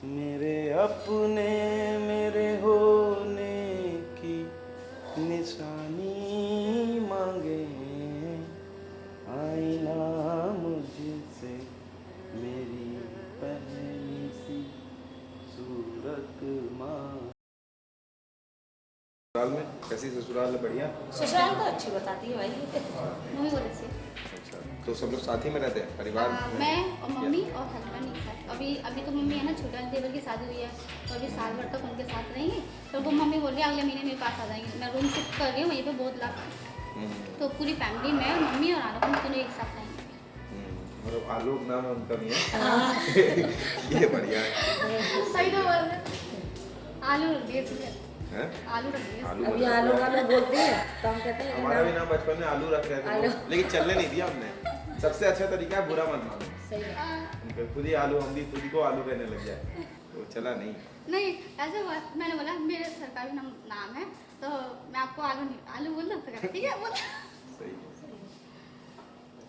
मेरे अपने मेरे होने की निशानी मांगे, आईना मुझसे मेरी पहली सी सूरत मां। ससुराल में कैसी? ससुराल बढ़िया? ससुराल तो अच्छी बताती है भाई, मम्मी बहुत अच्छी है। अच्छा, तो सब लोग साथ ही में रहते हैं परिवार में? मैं और मम्मी और हस्बैंड एक साथ। अभी तो मम्मी है ना, छोटा देवर की शादी हुई है तो अभी साल भर तक उनके साथ रहेंगे। तो वो मम्मी बोल रही है अगले महीने मेरे पास आ जाएंगे। मैं रूम शिफ्ट कर रही हूँ वहीं पे बहुत लाख। तो पूरी फैमिली, मैं और मम्मी और आलोक, हम दोनों एक साथ रहेंगे। मतलब आलोक नाम है उनका भी है? ये बढ़िया है। सही तो बोल रहे। आलू रख दिए, आलू रख दिए। अभी आलू वालू बोलती है तो हम कहते हैं हमारा भी नाम बचपन में आलू रख रहे थे, लेकिन चलने नहीं दिया हमने। सबसे अच्छा तरीका है बुरा मत मानो। सही है। उनके खुद ही आलू, हम भी खुद को आलू कहने लग जाए तो चला नहीं। नहीं ऐसे हुआ, मैंने बोला मेरे सरकारी नाम है तो मैं आपको आलू बोल सकता है, ठीक है बोल। सही है,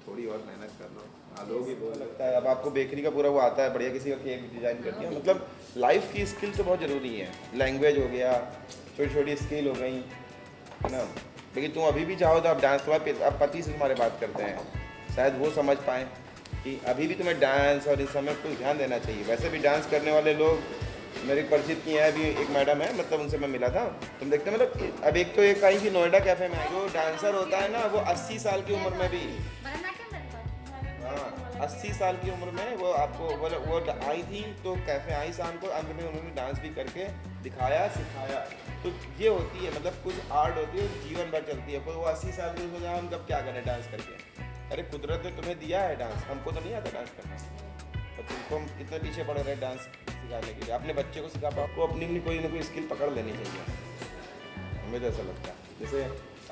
थोड़ी और मेहनत कर लो। आलू भी बहुत लगता है। अब आपको बेकरी का पूरा वो आता है बढ़िया, किसी का केक डिजाइन करती है। मतलब लाइफ की स्किल तो बहुत ज़रूरी है। लैंग्वेज हो गया, छोटी छोटी स्किल हो गई, है ना। लेकिन तुम अभी भी चाहो तो आप डांस, तुम्हारे आप पति से तुम्हारे बात करते हैं, शायद वो समझ पाएँ कि अभी भी तुम्हें डांस और इस समय कुछ ध्यान देना चाहिए। वैसे भी डांस करने वाले लोग मेरे परिचित की हैं, अभी एक मैडम है, मतलब उनसे मैं मिला था। तुम देखते हैं मतलब अब एक तो एक आई थी नोएडा कैफ़े में, जो डांसर होता है ना वो 80 साल की उम्र में भी, हाँ 80 साल की उम्र में वो आपको वो आई थी। तो कैफ़े आई शाम को, अंत में उन्होंने डांस भी करके दिखाया, सिखाया। तो ये होती है, मतलब कुछ आर्ट होती है जीवन भर चलती है। कोई वो 80 साल की सोचा हम कब क्या करें डांस करके। अरे कुदरत ने तुम्हें दिया है डांस, हमको तो नहीं आता डांस करना। और तुमको हम कितने पीछे पड़े रहे डांस सिखाने के लिए। अपने बच्चे को सिखा पाओ, को अपनी कोई ना कोई स्किल पकड़ लेनी चाहिए, हमें तो ऐसा लगता है। जैसे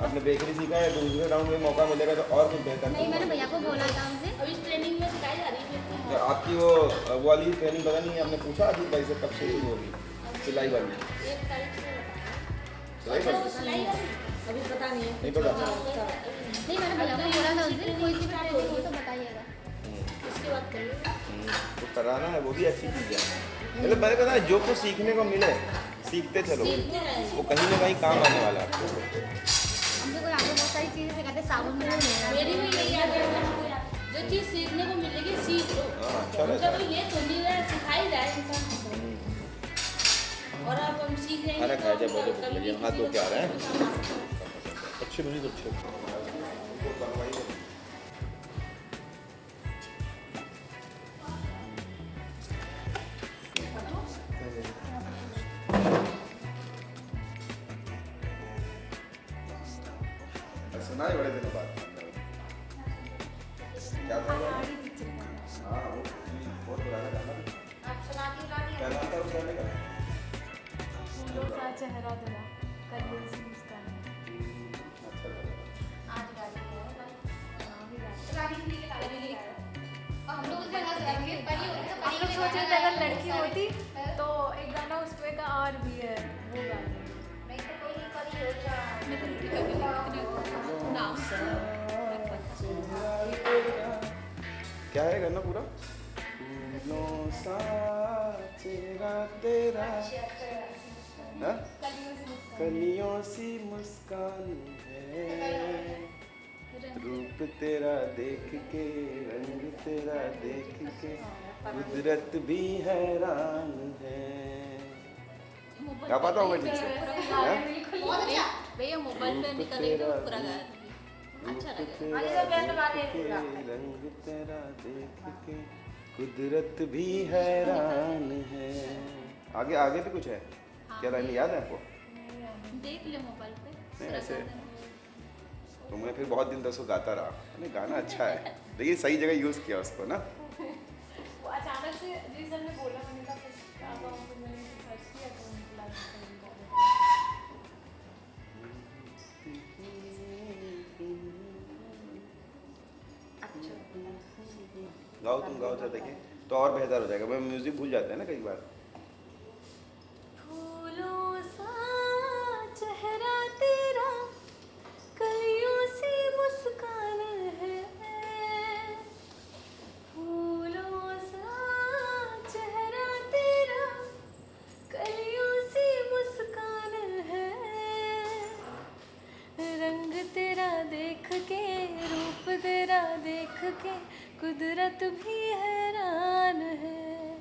आपने बेकरी सीखा है, दूसरे राउंड में मौका मिलेगा तो और कुछ बेहतर। नहीं, मैंने भैया को बोला था उनसे, अभी ट्रेनिंग में सिखाई जा रही है। तो आपकी वो वाली ट्रेनिंग पता नहीं, आपने पूछा अभी भाई से कब से शुरू होगी? सिलाई वाली? 1 तारीख से सिलाई वाली? सिलाई अभी पता नहीं है, नहीं पता। नहीं मैंने भैया को बोला था उस दिन, कोई सी भी ट्रेनिंग हो तो बताइएगा। उसके बाद करिए। तो कराना है, वो भी अच्छी चीज़ है। मतलब मैंने कहा जो कुछ सीखने को मिले सीखते चलो, वो कहीं ना कहीं काम आने वाला है। हमसे कोई आगे बहुत सारी चीज़ें सिखाते, साबुन बनाना। मेरी भी यही आदत है, जो चीज़ सीखने को मिलेगी सीख लो। अच्छा मतलब तो ये तो नहीं रहा, सिखाई जाए इंसान। और अब हम सीख रहे खाना हैं खाया जाए, तो बहुत भूख लगी है, हाथ धो के आ रहे हैं। हैं। अच्छी बनी तो अच्छी। सुना है बड़े दिनों बाद क्या था? हाँ वो बहुत पुराना गाना था। क्या नाम था उस गाने का? फूलों सा चेहरा तेरा, कलियों सी मुस्कान। अच्छा था। हम लोग उसे लगा देंगे, परी होती तो आप लोग सोच रहे थे अगर लड़की होती तो एक गाना उसमें का और भी है, वो गाना। क्या है गाना पूरा? फूलों सा चेहरा तेरा, हाँ? कलियों सी मुस्कान है, रूप तेरा देख के, रंग तेरा देख के कुदरत भी हैरान है। क्या पता होगा ठीक से? हाँ? भैया मोबाइल पे निकलेगा पूरा गाना, अच्छा लगेगा। रंग तेरा देख के कुदरत भी हैरान है। आगे आगे भी कुछ है क्या? लाइन याद है आपको? देख ले मोबाइल पे। नहीं ऐसे तो मैं फिर बहुत दिन तक उसको गाता रहा। नहीं गाना अच्छा है, देखिए सही जगह यूज़ किया उसको ना। वो अचानक से जी सर ने बोला, मैंने कहा फिर क्या गाऊं, फिर मैंने सर्च किया तो मुझे लगा। गाओ तुम गाओ, जरा देखिए तो और बेहतर हो जाएगा। मैं म्यूजिक भूल जाते हैं ना कई बार। फूलों सा चेहरा तेरा, कलियों सी मुस्कान है। फूलों सा चेहरा तेरा, कुदरत भी हैरान है।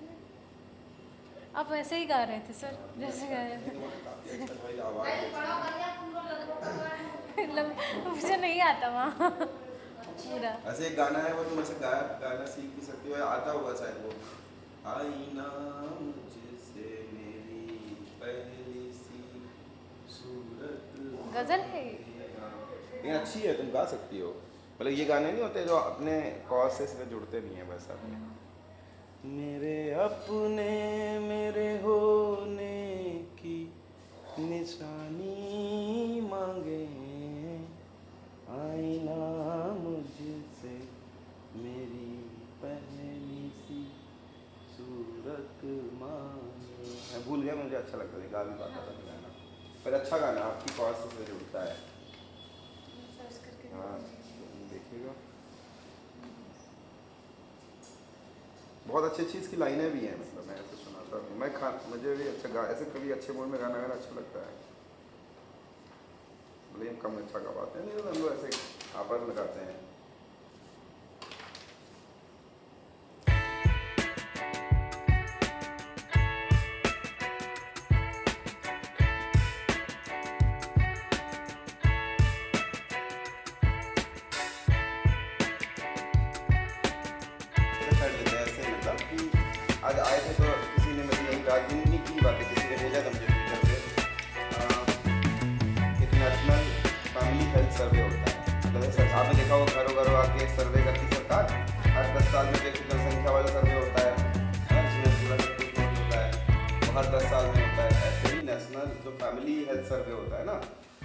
आप वैसे ही गा रहे थे सर, जैसे गा रहे थे। मुझे नहीं आता वहाँ पूरा। ऐसे एक गाना है वो, तुम ऐसे गाना सीख भी सकती हो, आता होगा शायद वो, आईना मुझसे मेरी पहली सी सूरत। गजल है ये? लेकिन अच्छी है, तुम गा सकती हो। मतलब ये गाने नहीं होते जो अपने कॉज से इसमें जुड़ते नहीं है बस अपने। मेरे अपने मेरे होने की निशानी मांगे, आईना मुझसे मेरी पहली सी सूरत मांगे। मैं भूल गया, मुझे अच्छा लगता था, गा भी पाता था गाना, पर अच्छा गाना आपकी कॉज से जुड़ता है। सर्च करके हाँ देखिएगा, बहुत अच्छी अच्छी इसकी लाइनें भी हैं। मतलब मैं ऐसे सुनाता हूँ, मुझे भी अच्छा ऐसे कभी अच्छे मूड में गाना गाना अच्छा लगता है। भले हम कम अच्छा गवाते हैं, लेकिन हम लोग ऐसे आपस में गाते हैं। आज आए थे तो किसी ने मेरी यही राजनीति की बातें किसी ने भेजा था मुझे ट्विटर पे, एक नेशनल फैमिली हेल्थ सर्वे होता है। मतलब आपने देखा होगा घरों घरों आके सर्वे करती सरकार, हर 10 साल में एक जनसंख्या वाला सर्वे होता है, जिसमें पूरा रिपोर्ट होता है, वो हर 10 साल में होता है। ऐसे ही नेशनल जो फैमिली हेल्थ सर्वे होता है ना,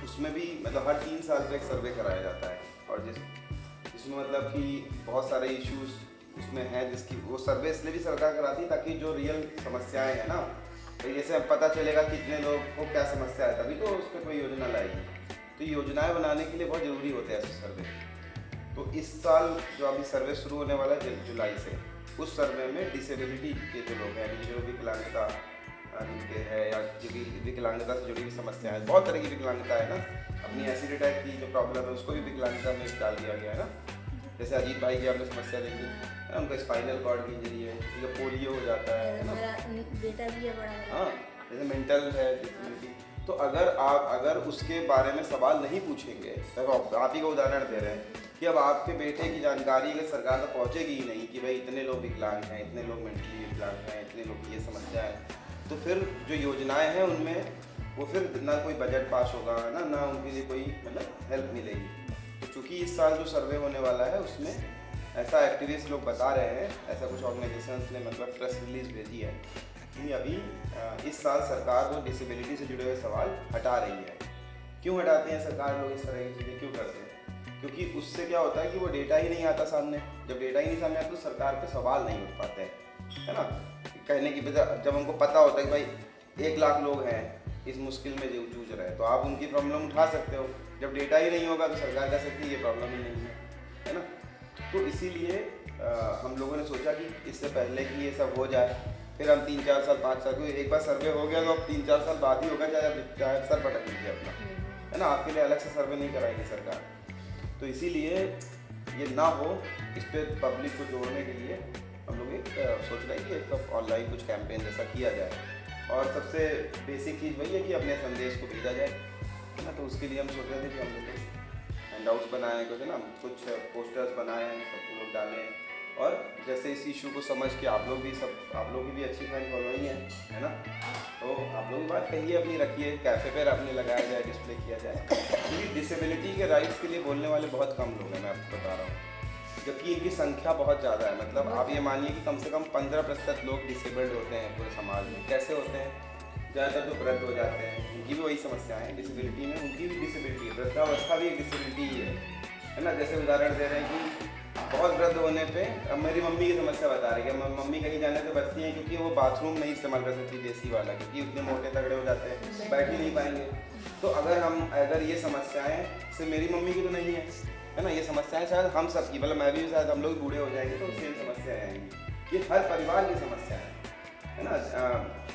उसमें भी मतलब हर 3 साल पर एक सर्वे कराया जाता है, और जिसमें मतलब कि बहुत सारे इश्यूज़ उसमें है, जिसकी वो सर्वे इसलिए भी सरकार कराती है ताकि जो रियल समस्याएं हैं ना, तो जैसे अब पता चलेगा कितने लोग को क्या समस्या है, तभी तो उस पर कोई योजना लाएगी। तो योजनाएं बनाने के लिए बहुत ज़रूरी होते हैं ऐसे सर्वे। तो इस साल जो अभी सर्वे शुरू होने वाला है जुलाई से, उस सर्वे में डिसेबिलिटी के जो लोग हैं, जो विकलांगता जिनके है या जो विकलांगता से जुड़ी हुई समस्या है, बहुत तरह की विकलांगता है ना, अपनी एसिड अटैक की जो प्रॉब्लम है उसको भी विकलांगता में डाल दिया गया है ना। जैसे अजीत भाई की आपने समस्या देखी, उनका स्पाइनल कॉर्ड की इंजरी है, किसी का पोलियो हो जाता है ना, मेरा बेटा भी है बड़ा। हाँ, जैसे मेंटल है डिसेबिलिटी। तो अगर उसके बारे में सवाल नहीं पूछेंगे, तो आप ही का उदाहरण दे रहे हैं कि अब आपके बेटे की जानकारी अगर सरकार तक पहुँचेगी ही नहीं कि भाई इतने लोग विकलांग हैं, इतने लोग मेंटली विकलांग हैं, इतने लोग की ये समस्या है, तो फिर जो योजनाएं हैं उनमें वो फिर ना कोई बजट पास होगा ना उनके लिए कोई मतलब हेल्प मिलेगी। तो चूँकि इस साल जो सर्वे होने वाला है उसमें ऐसा एक्टिविस्ट लोग बता रहे हैं, ऐसा कुछ ऑर्गेनाइजेशंस ने मतलब प्रेस रिलीज भेजी है कि अभी इस साल सरकार वो डिसेबिलिटी से जुड़े हुए सवाल हटा रही है। क्यों हटाते हैं सरकार लोग इस तरह की चीज़ें क्यों करते हैं? क्योंकि उससे क्या होता है कि वो डेटा ही नहीं आता सामने। जब डेटा ही नहीं सामने आता तो सरकार पे सवाल नहीं उठ पाते हैं, है ना। कहने की वजह जब हमको पता होता है कि भाई 1 लाख लोग हैं इस मुश्किल में जो जूझ रहे हैं, तो आप उनकी प्रॉब्लम उठा सकते हो। जब डेटा ही नहीं होगा तो सरकार कह सकती है ये प्रॉब्लम ही नहीं है ना। तो इसीलिए हम लोगों ने सोचा कि इससे पहले कि ये सब हो जाए, फिर हम 3-4 साल 5 साल, क्योंकि एक बार सर्वे हो गया तो अब 3-4 साल बाद ही होगा, चाहे सर पटक लीजिए अपना, है ना। आपके लिए अलग से सर्वे नहीं कराएगी सरकार। तो इसीलिए ये ना हो, इस पर पब्लिक को जोड़ने के लिए हम लोग एक सोच रहे हैं कि एक ऑनलाइन कुछ कैंपेन जैसा किया जाए, और सबसे बेसिक चीज़ वही है कि अपने संदेश को भेजा जाए, है ना। तो उसके लिए हम सोच रहे थे कि हम लोग हैंडआउट्स बनाए, कुछ है ना, कुछ पोस्टर्स बनाए, सब लोग डालें, और जैसे इस इशू को समझ के आप लोग की भी अच्छी फैन फॉलोइंग है ना, तो आप लोग भी बात कहिए अपनी, रखिए, कैफ़े पर अपने लगाया जाए, डिस्प्ले किया जाए। क्योंकि डिसेबिलिटी के राइट्स के लिए बोलने वाले बहुत कम लोग हैं, मैं आपको बता रहा हूँ, जबकि इनकी संख्या बहुत ज़्यादा है। मतलब आप ये मानिए कि कम से कम 15% लोग डिसेबल्ड होते हैं पूरे समाज में। कैसे होते हैं? ज़्यादातर तो वृद्ध हो जाते हैं, उनकी भी वही समस्या है डिसेबिलिटी में, उनकी भी डिसेबिलिटी है, वृद्धावस्था भी एक डिसेबिलिटी ही है ना। जैसे उदाहरण दे रहे हैं कि बहुत वृद्ध होने पे, अब मेरी मम्मी की समस्या बता रही है, मम्मी कहीं जाने से बचती हैं क्योंकि वो बाथरूम नहीं इस्तेमाल कर सकती देसी वाला, क्योंकि उतने मोटे तगड़े हो जाते हैं, बैठ ही नहीं पाएंगे। तो अगर ये समस्याएँ सिर्फ मेरी मम्मी की तो नहीं है ना, ये समस्याएं शायद हम सब की, मतलब मैं भी शायद, हम लोग बूढ़े हो जाएंगे तो सेम समस्याएं आएंगी। ये हर परिवार की समस्या है ना।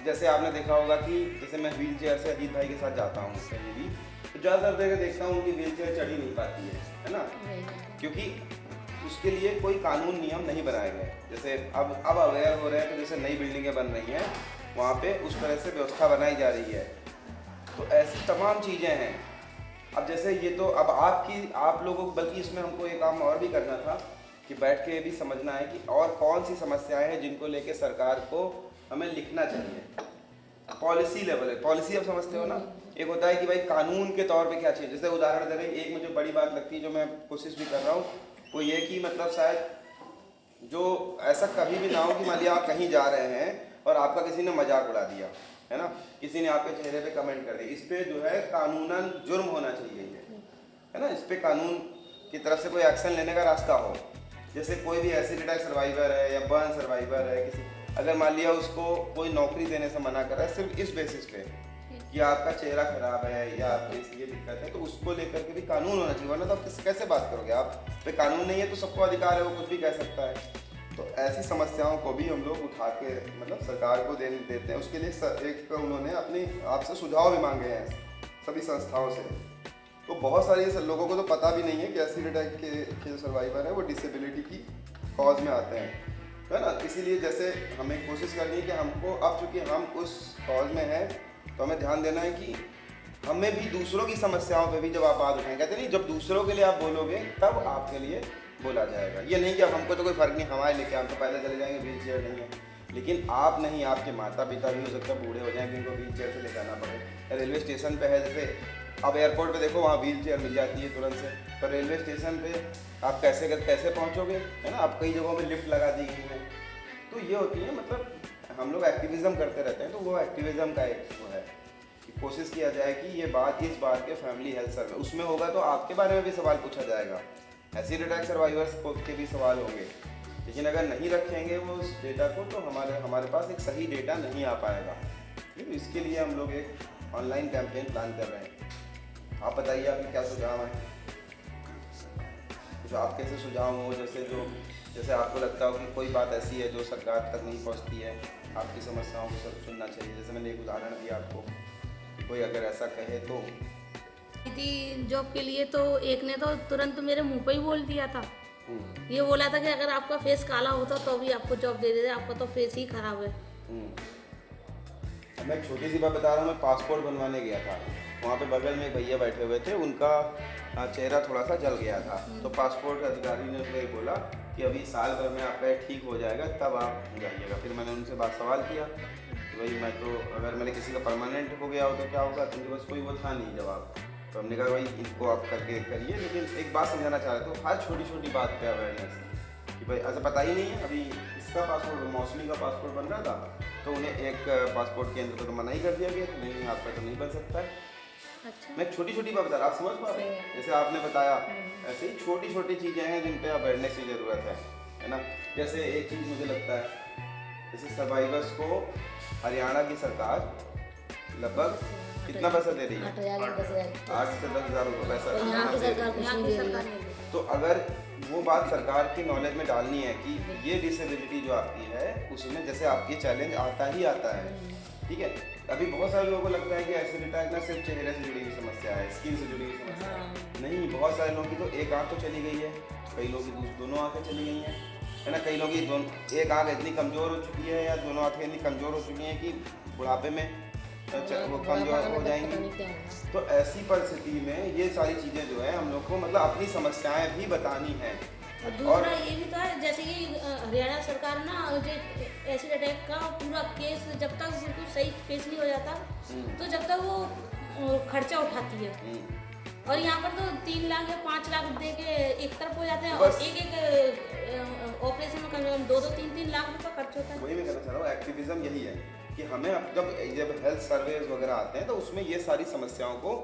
जैसे आपने देखा होगा कि जैसे मैं व्हील चेयर से अजीत भाई के साथ जाता हूँ कहीं भी, तो ज़्यादातर जगह देखता हूँ उनकी व्हील चेयर चढ़ ही नहीं पाती है ना, क्योंकि उसके लिए कोई कानून नियम नहीं बनाए गए। जैसे अब अवेयर हो रहे हैं, तो जैसे नई बिल्डिंगें बन रही हैं वहाँ पे उस तरह से व्यवस्था बनाई जा रही है। तो ऐसी तमाम चीज़ें हैं। अब जैसे ये तो अब आप लोगों को, बल्कि इसमें हमको एक काम और भी करना था कि बैठ के ये भी समझना है कि और कौन सी समस्याएं हैं जिनको लेके सरकार को हमें लिखना चाहिए। पॉलिसी लेवल है, पॉलिसी आप समझते हो ना, एक होता है कि भाई कानून के तौर पे क्या चाहिए। जैसे उदाहरण दे रहे हैं, एक मुझे बड़ी बात लगती है जो मैं कोशिश भी कर रहा हूँ, वो ये कि मतलब शायद जो ऐसा कभी भी ना हो कि मान लिया आप कहीं जा रहे हैं और आपका किसी ने मजाक उड़ा दिया, है ना, किसी ने आपके चेहरे पे कमेंट कर दिया, इस पे जो है कानूनन जुर्म होना चाहिए ये, है ना, इस पे कानून की तरफ से कोई एक्शन लेने का रास्ता हो। जैसे कोई भी एसिड अटैक सर्वाइवर है या बर्न सर्वाइवर है, किसी अगर मान लिया उसको कोई नौकरी देने से मना कर रहा है सिर्फ इस बेसिस पे कि आपका चेहरा खराब है या आपकी ये दिक्कत है, तो उसको लेकर के भी कानून होना चाहिए, वरना तो आप कैसे बात करोगे। आप पे कानून नहीं है तो सबको अधिकार है, वो कुछ भी कह सकता है। तो ऐसी समस्याओं को भी हम लोग उठा के मतलब सरकार को देते हैं। उसके लिए एक उन्होंने अपनी आपसे सुझाव भी मांगे हैं सभी संस्थाओं से। तो बहुत सारे लोगों को तो पता भी नहीं है कि एसिड अटैक के जो सर्वाइवर है वो डिसेबिलिटी की कॉज में आते हैं, है ना। इसीलिए जैसे हमें कोशिश करनी है कि हमको अब चूँकि हम उस कॉज में हैं तो हमें ध्यान देना है कि हमें भी दूसरों की समस्याओं पे भी जब आप बात उठाएं, कहते नहीं जब दूसरों के लिए आप बोलोगे तब आपके लिए बोला जाएगा। ये नहीं कि अब हमको तो कोई फर्क नहीं, हमारे लेके हम तो पैदल चले जाएंगे, व्हील चेयर नहीं है, लेकिन आप नहीं, आपके माता पिता भी हो सकता है बूढ़े हो जाएंगे, उनको व्हील चेयर से ले जाना पड़े। रेलवे स्टेशन पे है, जैसे अब एयरपोर्ट पे देखो वहाँ व्हील चेयर मिल जाती है तुरंत से, पर रेलवे स्टेशन पे आप कैसे पहुँचोगे, है ना। आप कई जगहों पे लिफ्ट लगा दी गई है। तो ये होती है, मतलब हम लोग एक्टिविज़्म करते रहते हैं, तो वो एक्टिविज़्म का एक वो है कि कोशिश किया जाए कि ये बात इस बार के फैमिली हेल्थ सर्वे उसमें होगा तो आपके बारे में भी सवाल पूछा जाएगा, एसिड अटैक सर्वाइवर्स के भी सवाल होंगे। लेकिन अगर नहीं रखेंगे वो उस डेटा को तो हमारे पास एक सही डेटा नहीं आ पाएगा। तो इसके लिए हम लोग एक ऑनलाइन कैंपेन प्लान कर रहे हैं। आप बताइए आपके क्या सुझाव हैं, कुछ आपके से सुझाव हो, जैसे आपको लगता हो कि कोई बात ऐसी है जो सरकार तक नहीं पहुंचती है, आपकी समस्याओं को सब सुनना चाहिए। जैसे मैंने एक उदाहरण दिया आपको, कोई अगर ऐसा कहे तो थी जॉब के लिए, तो एक ने तो तुरंत मेरे मुंह पे ही बोल दिया था, ये बोला था कि अगर आपका फेस काला होता तो भी आपको जॉब दे देते, आपका तो फेस ही खराब है। मैं एक छोटी सी बात बता रहा हूँ, मैं पासपोर्ट बनवाने गया था, वहाँ पे बगल में एक भैया बैठे हुए थे, उनका चेहरा थोड़ा सा जल गया था। तो पासपोर्ट अधिकारी ने उसको बोला कि अभी साल भर में आपका ठीक हो जाएगा तब आप जाइएगा। फिर मैंने उनसे सवाल किया कि भाई मैं तो, अगर मैंने किसी का परमानेंट हो गया हो तो क्या होगा, तो बस कोई वो था नहीं जवाब। तो हमने कहा भाई इनको आप करके करिए, लेकिन एक बात समझाना चाह रहे तो हर छोटी छोटी बात पे अवेयरनेस कि भाई ऐसा पता ही नहीं है। अभी इसका पासपोर्ट, मौसमी का पासपोर्ट बन रहा था, तो उन्हें एक पासपोर्ट केंद्र को तो मना ही कर दिया गया, नहीं आपका तो नहीं बन सकता है। अच्छा। मैं छोटी छोटी बात बता रहा, आप समझ पा रहे हैं, जैसे आपने बताया ऐसे ही छोटी छोटी चीज़ें हैं जिन पे अवेयरनेस की ज़रूरत है ना। जैसे एक चीज़ मुझे लगता है, जैसे सर्वाइवर्स को हरियाणा की सरकार लगभग कितना पैसा दे रही है, 8 से 10 हज़ार रुपये पैसा दे रही है। तो अगर वो बात सरकार के नॉलेज में डालनी है कि ये डिसेबिलिटी जो आपकी है उसमें जैसे आपकी चैलेंज आता ही आता है, ठीक है। अभी बहुत सारे लोगों को लगता है कि एसिड अटैक ना सिर्फ चेहरे से जुड़ी हुई समस्या है, स्किन से जुड़ी हुई समस्या है। नहीं, बहुत सारे लोगों की तो एक आँख तो चली गई है, कई लोगों की दोनों आँखें चली गई हैं, है ना। कई लोगों की एक आँख इतनी कमज़ोर हो चुकी है या दोनों आँखें इतनी कमज़ोर हो चुकी हैं कि बुढ़ापे में वो कमज़ोर हो जाएंगी। तो ऐसी परिस्थिति में ये सारी चीज़ें जो है हम लोग को मतलब अपनी समस्याएं भी बतानी हैं। और दूसरा ये भी तो है, जैसे कि हरियाणा सरकार ना जो एसिड अटैक का पूरा केस जब तक बिल्कुल सही फेस नहीं हो जाता तो जब तक वो खर्चा उठाती है। और यहाँ पर तो 3 लाख या 5 लाख दे के एक तरफ हो जाते हैं और एक ऑपरेशन में कम से कम 2-2, 3-3 लाख रुपये खर्च होता है। वही मैं कहना चाह रहा हूँ, एक्टिविज्म यही है कि हमें अब जब हेल्थ सर्वेज वगैरह आते हैं तो उसमें ये सारी समस्याओं को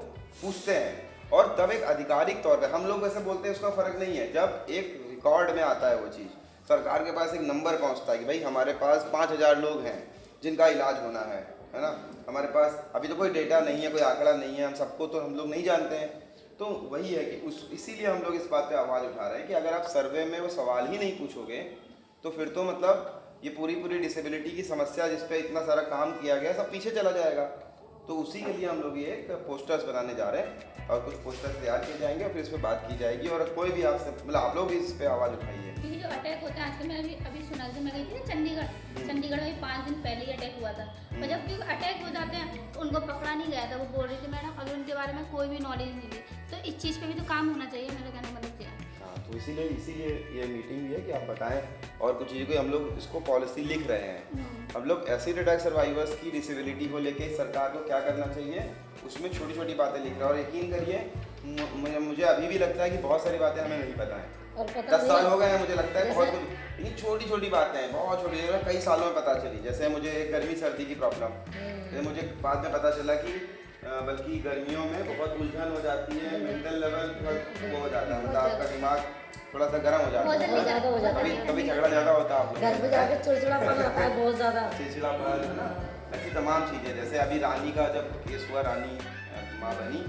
पूछते हैं और तब एक आधिकारिक तौर पे हम लोग वैसे बोलते हैं उसका फ़र्क नहीं है। जब एक रिकॉर्ड में आता है वो चीज़, सरकार के पास एक नंबर पहुंचता है कि भाई हमारे पास 5000 लोग हैं जिनका इलाज होना है ना। हमारे पास अभी तो कोई डेटा नहीं है, कोई आंकड़ा नहीं है, हम सबको तो हम लोग नहीं जानते हैं। तो वही है कि इसीलिए हम लोग इस बात पे आवाज़ उठा रहे हैं कि अगर आप सर्वे में वो सवाल ही नहीं पूछोगे तो फिर तो मतलब ये पूरी डिसेबिलिटी की समस्या जिस पे इतना सारा काम किया गया सब पीछे चला जाएगा। तो उसी के लिए हम लोग ये एक पोस्टर्स बनाने जा रहे हैं और कुछ पोस्टर्स तैयार किए जाएंगे और फिर इस पर बात की जाएगी। और कोई भी आपसे मतलब आप लोग भी इस पर आवाज़ उठाइए। क्योंकि जो अटैक होता है आजकल, मैं अभी सुना थी, मैं गई थी ना चंडीगढ़ में 5 दिन पहले ही अटैक हुआ था। और जब क्योंकि अटैक हो जाते हैं तो उनको पकड़ा नहीं गया था। वो बोल रही थी मैडम अभी उनके बारे में कोई भी नॉलेज नहीं थी। तो इस चीज़ पे भी तो काम होना चाहिए, मेरे कहने का मतलब क्या है। हाँ, तो इसीलिए ये मीटिंग भी है कि आप बताएं और कुछ चीज़ों को हम लोग इसको पॉलिसी लिख रहे हैं। हम लोग एसिड अटैक सर्वाइवर्स की डिसेबिलिटी को लेके सरकार को क्या करना चाहिए उसमें छोटी छोटी बातें लिख रहे हैं। और यकीन करिए मुझे अभी भी लगता है कि बहुत सारी बातें हमें नहीं पता है। और पता 10 साल नहीं- हो गए हैं, मुझे लगता है बहुत कुछ ये छोटी छोटी बातें हैं, बहुत छोटी, कई सालों में पता चली। जैसे मुझे गर्मी सर्दी की प्रॉब्लम, जैसे मुझे बाद में पता चला कि बल्कि गर्मियों में बहुत उलझन हो जाती है, मेंटल लेवल वो हो जाता है, मतलब आपका दिमाग थोड़ा सा गर्म हो जाता बहुत है, ज़्यादा हो जाता है। कभी झगड़ा ज़्यादा होता है आप लोग घर पे जाके चिड़चिड़ापन आता है बहुत ज़्यादा। चिड़चिड़ापन है ना, ऐसी तमाम चीज़ें। जैसे अभी रानी का जब केस हुआ, रानी माँ बनी,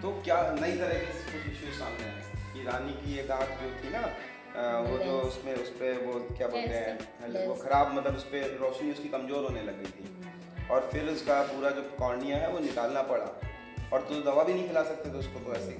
तो क्या नई तरह के कुछ इश्यूज सामने आए कि रानी की एक आँख जो थी ना वो जो उसमें उस पर वो क्या बोलते हैं वो ख़राब, मतलब उस पर रोशनी उसकी कमज़ोर होने लग गई थी और फिर उसका पूरा जो कॉर्निया है वो निकालना पड़ा। और तो दवा भी नहीं खिला सकते थे उसको, तो ऐसे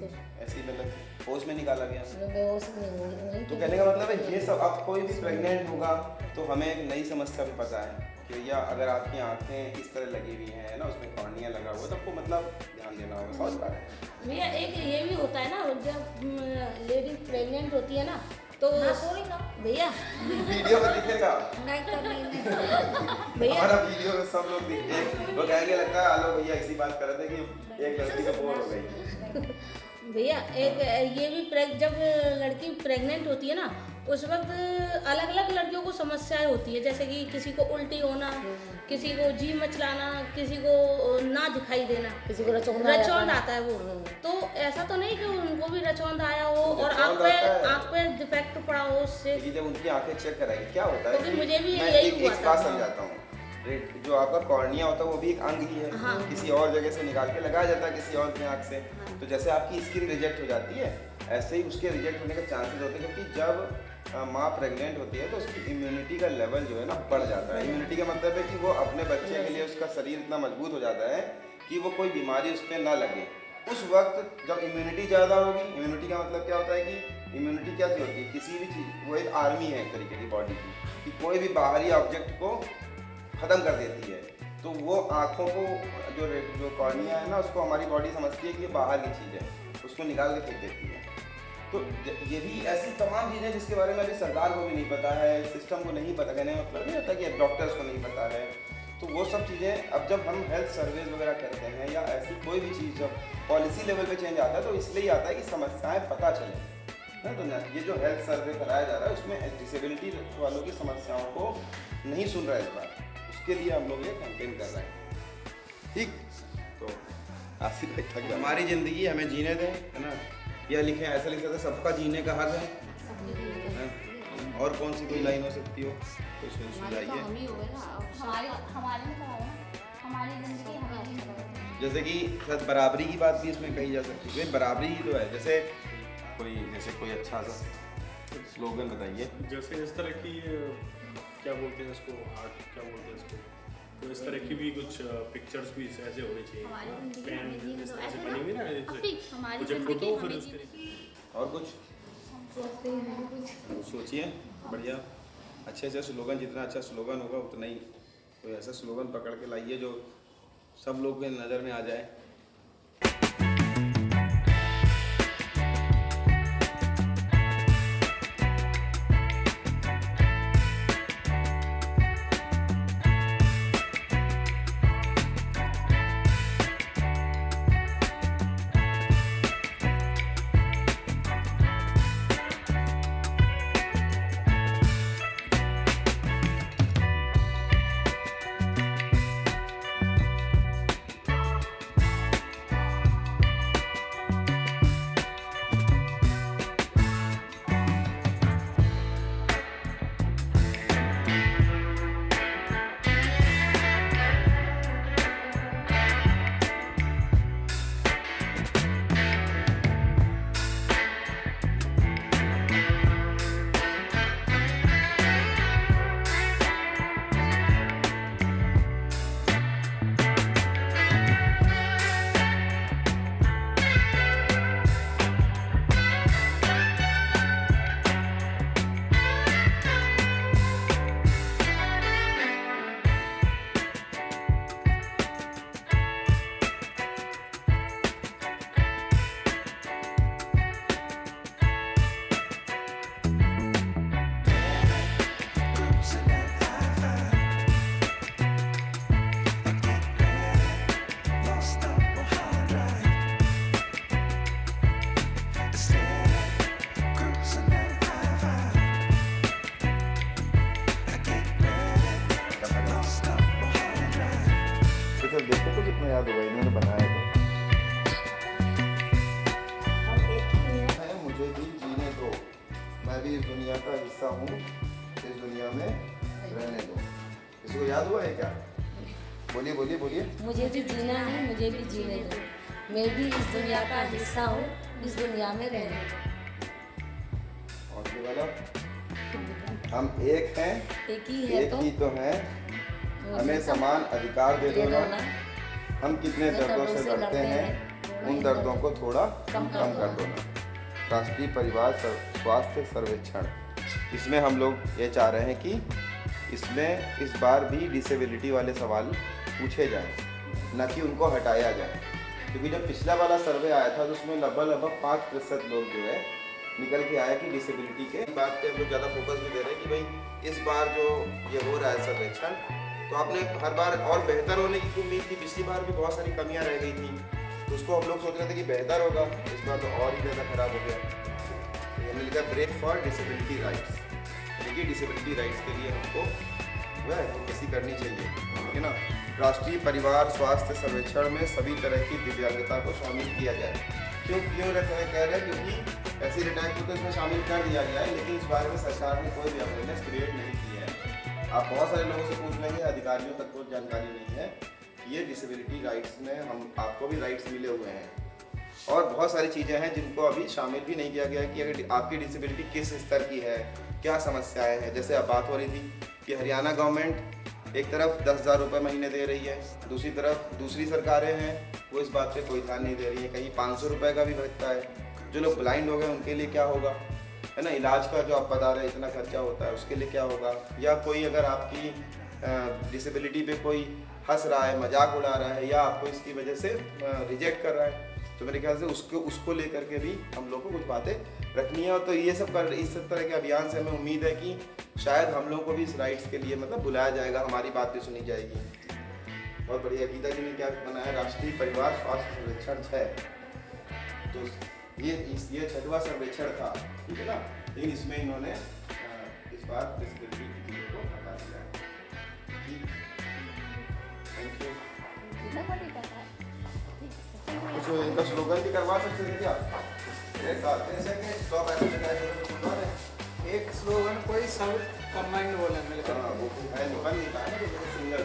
मतलब होश में निकाला गया। तो कहने का मतलब है ये सब, अब कोई भी प्रेग्नेंट होगा तो हमें एक नई समस्या भी पता है कि भैया अगर आपकी आंखें इस तरह लगी हुई हैं ना, उसमें कॉर्निया लगा हुआ है, तो आपको मतलब ध्यान देना होगा। समझ पा रहे हैं भैया एक ये भी होता है ना, जब लेडी प्रेग्नेंट होती है ना तो भैया वीडियो में दिखेगा भैया हमारा वीडियो में सब लोग दिखते हैं, वो कहेंगे लगता है आलो भैया इसी बात कर रहे थे कि एक लड़की का बोर हो गई। भैया एक ये भी जब लड़की प्रेग्नेंट होती है ना उस वक्त अलग अलग लड़कियों को समस्याएं होती है, जैसे कि किसी को उल्टी होना, किसी को जी मचलाना, किसी को ना दिखाई देना, किसी को रचौंद आता है वो। तो ऐसा तो नहीं कि उनको भी रचौंद आया हो और आँख पे डिफेक्ट पड़ा हो उससे। जब उनकी आंखें चेक कराएंगे क्या होता है क्योंकि मुझे भी मैं यही एक हुआ बात था। समझाता हूँ। जो आपका कॉर्निया होता है वो भी एक अंग ही है। हाँ। किसी और जगह से निकाल के लगाया जाता है किसी और की आँख से। तो जैसे आपकी स्किन रिजेक्ट हो जाती है ऐसे ही उसके रिजेक्ट होने के चांसेस होते हैं, क्योंकि जब माँ प्रेग्नेंट होती है तो उसकी इम्यूनिटी का लेवल जो है ना बढ़ जाता है। इम्यूनिटी का मतलब है कि वो अपने बच्चे के लिए उसका शरीर इतना मजबूत हो जाता है कि वो कोई बीमारी उस पर ना लगे। उस वक्त जब इम्यूनिटी ज़्यादा होगी, इम्यूनिटी का मतलब क्या होता है कि इम्यूनिटी क्या होती है, किसी भी चीज़, वो एक आर्मी है एक तरीके की बॉडी की, कि कोई भी बाहरी ऑब्जेक्ट को ख़त्म कर देती है। तो वो आँखों को जो कॉर्निया है ना उसको हमारी बॉडी समझती है कि ये बाहर की चीज़ है, उसको निकाल के फेंक देती है। तो ये भी ऐसी तमाम चीज़ें जिसके बारे में अभी सरकार को भी नहीं पता है, सिस्टम को नहीं पता, कहने का मतलब नहीं होता कि डॉक्टर्स को नहीं पता है। तो वो सब चीज़ें अब जब हम हेल्थ सर्वेज वगैरह करते हैं या ऐसी कोई भी चीज़ जब पॉलिसी लेवल पे चेंज आता है तो इसलिए आता है कि समस्याएं पता चले ना। तो ये जो हेल्थ सर्वे कराया जा रहा है उसमें डिसेबिलिटी वालों की समस्याओं को नहीं सुन रहा है इस बार, उसके लिए हम लोग ये कैंपेन कर रहे हैं। ठीक, तो आसिफ भाई थक गया। हमारी ज़िंदगी हमें जीने दें, है ना, या लिखें ऐसा लिख सकते सबका जीने का हक है। और कौन सी कोई लाइन हो सकती हो तो इसमें सुझाइए। हमारी जिंदगी हमारी। जैसे कि शायद बराबरी की बात भी इसमें कही जा सकती है। बराबरी ही तो है। जैसे कोई अच्छा सा स्लोगन बताइए। जैसे इस तरह की क्या बोलते हैं इसको, आर्ट क्या बोलते हैं इसको, तो इस तरह की भी कुछ पिक्चर्स भी ऐसे होने चाहिए। हमारी जिंदगी पेन हमें जीने इस दो, तरह से ऐसे बनी हुई ना, ना जैसे हमारी जब जिंदगी फोटो फिर हमें उस जीने तरीके। और कुछ सोचिए, बढ़िया अच्छे से स्लोगन, जितना अच्छा स्लोगन होगा उतना ही कोई ऐसा स्लोगन पकड़ के लाइए जो सब लोग के नज़र में आ जाए। कितना याद होगा इन्होंने बनाया तो है मुझे भी जीने दो, मैं भी इस दुनिया का हिस्सा हूँ, इस दुनिया में रहने दो। इसको याद हुआ है क्या? बोलिए बोलिए बोलिए। मुझे भी जीना है, मुझे भी जीने दो, मैं भी इस दुनिया का हिस्सा हूँ, इस दुनिया में रहने दो। और ये वाला, हम एक हैं, एक ही है एक ही तो हैं, हमें समान अधिकार दे दो ना। हम कितने दर्दों से लड़ते हैं, उन दर्दों को थोड़ा कम कर दो ना। राष्ट्रीय परिवार स्वास्थ्य सर्वेक्षण, इसमें हम लोग ये चाह रहे हैं कि इसमें इस बार भी डिसेबिलिटी वाले सवाल पूछे जाएं, न कि उनको हटाया जाए। क्योंकि जब पिछला वाला सर्वे आया था तो उसमें लगभग 5% लोग जो है निकल के आया कि डिसेबिलिटी के बात पे हम लोग ज़्यादा फोकस भी दे रहे हैं कि भाई इस बार जो ये हो रहा है सर्वेक्षण, तो आपने हर बार और बेहतर होने की उम्मीद थी। पिछली बार भी बहुत सारी कमियां रह गई थी, तो उसको हम लोग सोच रहे थे कि बेहतर होगा, इस बार तो और ही ज़्यादा खराब हो गया। तो ये मिल गया ब्रेक फॉर डिसेबिलिटी राइट्स, देखिए डिसेबिलिटी राइट्स के लिए हमको वह एडवोकेसी करनी चाहिए, ठीक है ना। राष्ट्रीय परिवार स्वास्थ्य सर्वेक्षण में सभी तरह की दिव्यांगता को शामिल किया जाए। क्यों रखना कह रहे हैं? क्योंकि एसिड अटैक को तो इसमें शामिल कर दिया गया है, लेकिन इस बारे में सरकार ने कोई भी अवेयरनेस क्रिएट नहीं की है। आप बहुत सारे लोगों से पूछ लेंगे, अधिकारियों तक को जानकारी नहीं है कि ये डिसेबिलिटी राइट्स में हम आपको भी राइट्स मिले हुए हैं। और बहुत सारी चीज़ें हैं जिनको अभी शामिल भी नहीं किया गया कि अगर आपकी डिसेबिलिटी किस स्तर की है, क्या समस्याएं हैं। जैसे अब बात हो रही थी कि हरियाणा गवर्नमेंट एक तरफ 10,000 रुपये महीने दे रही है, दूसरी तरफ दूसरी सरकारें हैं वो इस बात पे कोई ध्यान नहीं दे रही है। कहीं 500 रुपये का भी बचता है। जो लोग ब्लाइंड हो गए उनके लिए क्या होगा, है ना। इलाज का जो आप बता रहे हैं इतना खर्चा होता है, उसके लिए क्या होगा। या कोई अगर आपकी डिसेबिलिटी पे कोई हंस रहा है, मजाक उड़ा रहा है, या आपको इसकी वजह से रिजेक्ट कर रहा है, तो मेरे ख्याल से उसको लेकर के भी हम लोग को कुछ बातें रखनी है। तो ये सब इस तरह के अभियान से हमें उम्मीद है कि शायद हम लोग को भी इस राइट्स के लिए मतलब बुलाया जाएगा, हमारी बात भी सुनी जाएगी। बहुत बढ़िया। गीता जी ने क्या बनाया, राष्ट्रीय परिवार स्वास्थ्य सर्वेक्षण 6, तो ये 6वां सर्वेक्षण था, ठीक है ना। लेकिन इसमें इन्होंने इस बार डिसेबिलिटी की चीज़ों को हटा दिया है। Thank you. कुछ इनका स्लोगन भी करवा सकते थे क्या? एक स्लोगन कोई सब कंबाइंड बोले मिलकर। वो बन नहीं पाया ना, सिंगल